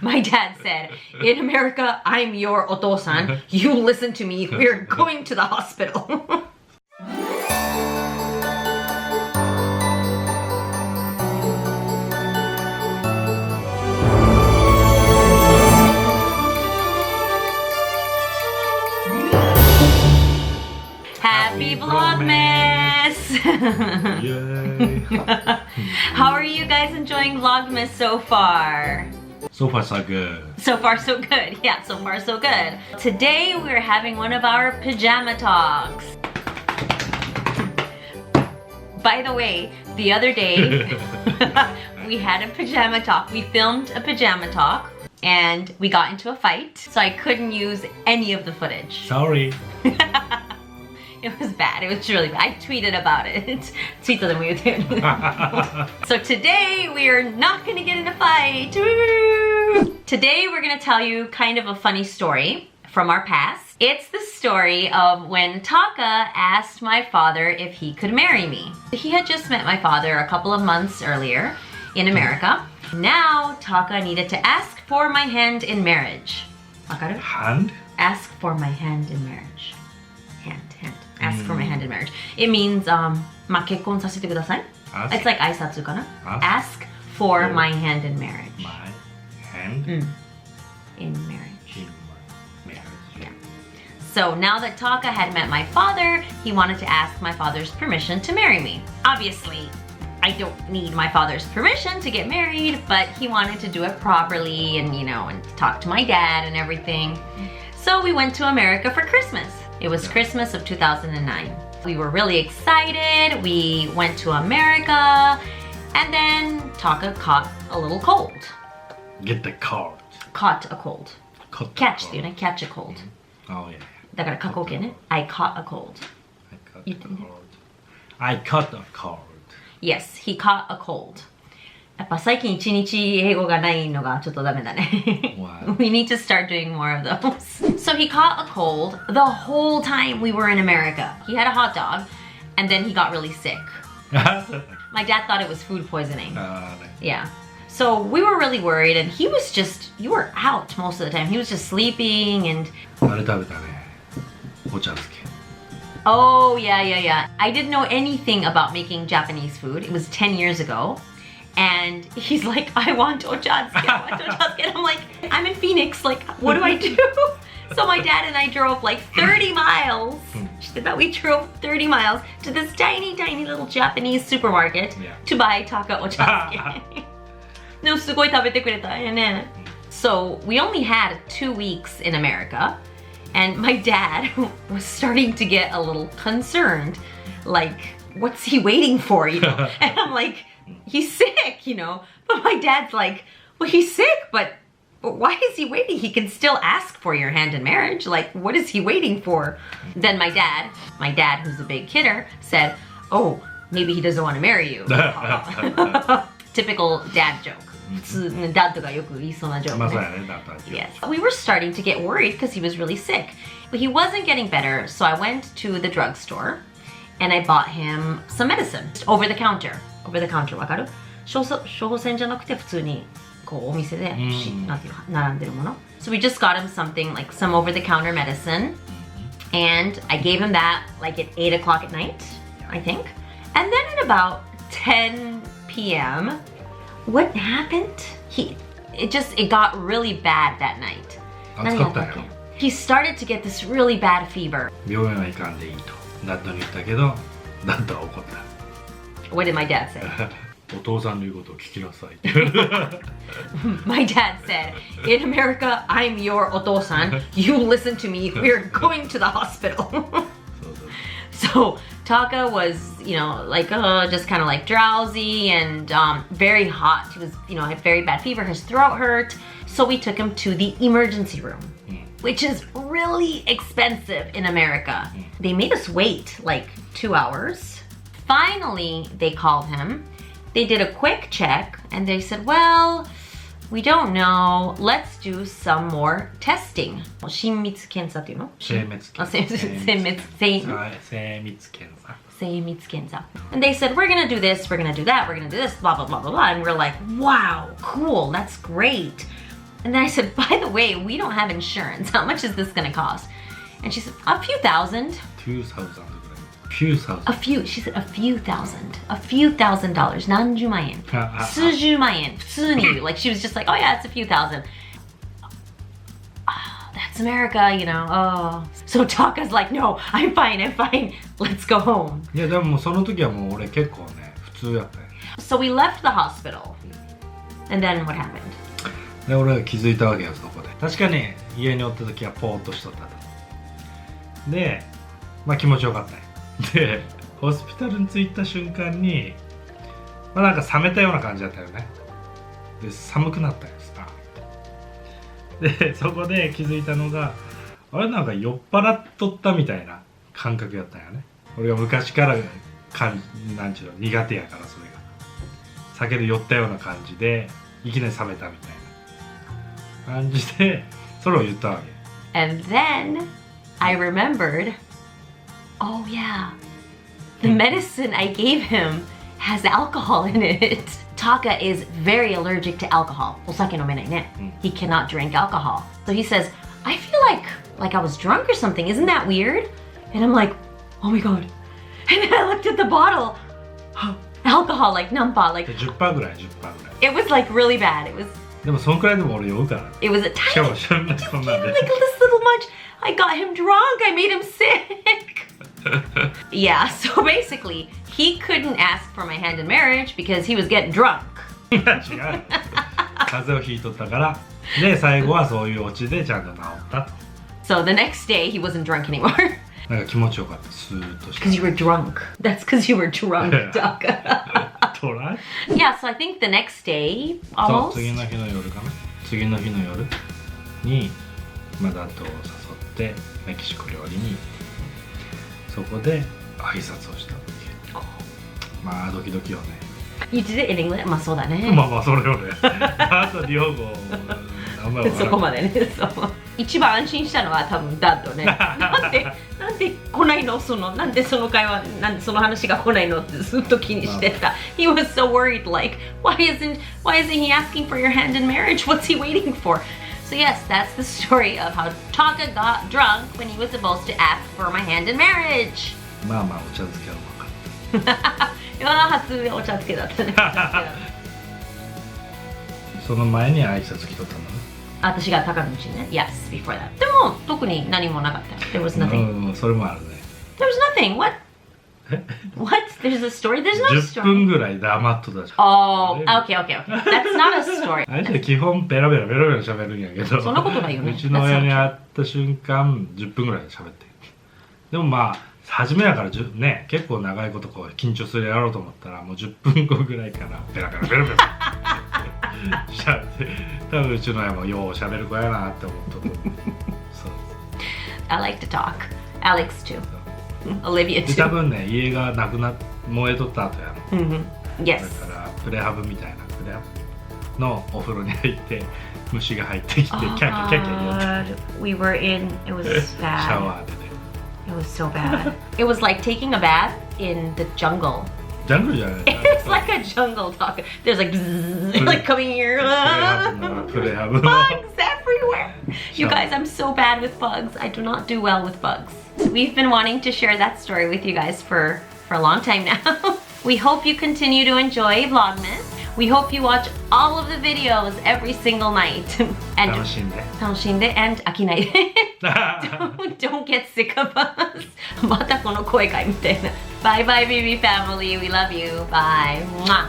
My dad said, in America, I'm your otosan. You listen to me. We're going to the hospital. Happy Vlogmas! Yay! How are you guys enjoying Vlogmas so far? So far so good. So far so good. Yeah, so far so good. Today we're having one of our pajama talks. By the way, the other day we had a pajama talk. We filmed a pajama talk and we got into a fight, so I couldn't use any of the footage. Sorry. It was bad. It was really bad. I tweeted about it. So today we are not going to get in a fight. Woo! Today we're going to tell you kind of a funny story from our past. It's the story of when Taka asked my father if he could marry me. He had just met my father a couple of months earlier in America. Now Taka needed to ask for my hand in marriage. Wakaru? Hand? Ask for my hand in marriage. Hand. Ask for my hand in marriage. It means, 結婚させてください. It's like 挨拶かな? Ask for my hand in marriage. My hand? In marriage. In marriage. Yeah. So now that Taka had met my father, he wanted to ask my father's permission to marry me. Obviously, I don't need my father's permission to get married, but he wanted to do it properly and, and talk to my dad and everything. So we went to America for Christmas. It was Christmas of 2009. We were really excited. We went to America, and then Taka caught a little cold. Get the card. Caught a cold. Catch, catch a cold. Oh yeah. だから過去形ね. I caught a cold. I caught a cold. Yes, he caught a cold. やっぱ最近一日英語がないのがちょっとダメだね。Wow. We need to start doing more of those. So he caught a cold the whole time we were in America. He had a hot dog and then he got really sick. My dad thought it was food poisoning. Yeah. So we were really worried and he was just, you were out most of the time. He was just sleeping and... あれ食べたね。お茶漬け。Oh, yeah. I didn't know anything about making Japanese food. It was 10 years ago. And he's like, I want ochatsuke. And I'm like, I'm in Phoenix. Like, what do I do? So my dad and I drove like 30 miles. We drove 30 miles to this tiny little Japanese supermarket to buy Taka ochatsuke. No, すごい食べてくれたよね. So we only had 2 weeks in America. And my dad was starting to get a little concerned. Like, what's he waiting for, And I'm like, he's sick, But my dad's like, well, he's sick, but why is he waiting? He can still ask for your hand in marriage. Like, what is he waiting for? Then my dad, who's a big kidder, said, oh, maybe he doesn't want to marry you. Typical dad joke. ダッドがよく言いそうなジョークね。Yes. We were starting to get worried because he was really sick. But he wasn't getting better, so I went to the drugstore and I bought him some medicine over the counter. Over the counter, わかる？処方箋じゃなくて普通にこうお店でなんていうの並んでるもの。So we just got him something like some over the counter medicine, and I gave him that like at 8 o'clock at night, I think. And then at about 10 p.m. what happened? It got really bad that night. 暑かったよ。He started to get this really bad fever. 病院は行かんでいいとダッドに言ったけど、ダッドは怒った。What did my dad say? お父さんの言うことを聞きなさい。My dad said, in America, I'm your otosan. You listen to me. We're going to the hospital. So Taka was, just kind of like drowsy and very hot. He was, had very bad fever. His throat hurt. So we took him to the emergency room, which is really expensive in America. They made us wait like 2 hours. Finally, they called him. They did a quick check and they said, well, we don't know. Let's do some more testing. 親密検査っていうの？精密検査. And they said, we're gonna do this, we're gonna do that, we're gonna do this, blah, blah, blah, blah, blah. And we're like, wow, cool, that's great. And then I said, by the way, we don't have insurance. How much is this gonna cost? And she said, a few thousand. 2,000 ぐらい。few thousand. She said a few thousand. A few $1,000. 何十万円。数十万円。普通に言う。Like she was just like, oh yeah, it's a few thousand. That's America, you know. Oh. So Taka's like, no, I'm fine. Let's go home. いやでもその時はもう俺結構ね普通やったよ。So we left the hospital. And then what happened? で俺が気づいたわけよそこで。確かに家におった時はポーっとしとったと。で、まあ気持ちよかったよ。で、ホスピタルに着いた瞬間に、まあなんか冷めたような感じだったよね。で、寒くなったよスタート。で、そこで気づいたのが、あれなんか酔っ払っとったみたいな感覚やったよね。俺が昔からなんちゅうの苦手やからそれが。酒で酔ったような感じでいきなり冷めたみたいな感じでそれを言ったわけ。And then I remembered, oh yeah, the medicine I gave him has alcohol in it. Taka is very allergic to alcohol. お酒飲めないね。He cannot drink alcohol. So he says, I feel like I was drunk or something. Isn't that weird? And I'm like, oh my god. And then I looked at the bottle. Alcohol, like 何パー like 10% ぐらい。It was like really bad. It was. でもそのくらいでも俺酔うから。It was a tiny. しかもそんなで。Like this little much. I got him drunk. I made him sick. Yeah. So basically, he couldn't ask for my hand in marriage because he was getting drunk. 違う。風邪をひいとったから。で最後はそういうオチでちゃんと治ったと。So the next day he wasn't drunk anymore. なんか気持ちよかった。スーッとして。Because you were drunk. That's because you were drunk, Taka. トライ Yeah, so I think the next day, そう almost. 次の日の夜かな。次の日の夜にダッドを誘ってメキシコ料理に行ってそこで挨拶をしたっていう。まあドキドキよね。You did it in English? まあそうだね。まあそれよね。あと日本語あんまりそこまでね。そう。一番安心したのは多分ダッドね。なんで来ないのなんでその会話なんでその話が来ないのってずっと気にしてた。He was so worried like why isn't he asking for your hand in marriage? What's he waiting for? So yes, that's the story of how Taka got drunk when he was supposed to ask for my hand in marriage. まあお茶漬けはうまかった。いや初お茶漬けだったね。その前に挨拶来とったのね。私が高のうちね。Yes, before that. でも特に何もなかった。There was nothing. それもあるね。There was nothing. What? There's a story? There's no story. 10分ぐらい黙っとったじゃん。Oh, okay. That's not a story. あいつは基本ベラベラ喋るんやけど。そんなことないよね。うちの親に会った瞬間10分ぐらい喋って。でもまあ初めだからね結構長いことこう緊張するやろうと思ったらもう10分後ぐらいからベラベラしゃべって多分うちの親もよう喋る子やなって思っとる。そう。I like to talk. Alex too. Olivia で too. 多分ね家がなくな燃えとった後やろ。Yes. だからプレハブみたいなプレハブのお風呂に入って虫が入ってきてキャッキャキャッキャ言って。We were in. It was シャ bad. ワーでね。It was so bad. It was like taking a bath in the jungle. ジャングルじゃない。It's like a jungle talk. There's like bzzz, like coming here. プレハブの Bugs everywhere. You guys, I'm so bad with bugs. I do not do well with bugs. We've been wanting to share that story with you guys for a long time now. We hope you continue to enjoy Vlogmas. We hope you watch all of the videos every single night. And 楽しんで。楽しんで and 飽きないで。Don't get sick of us. またこの声かいみたいな。Bye bye baby family. We love you. Bye. Mwah.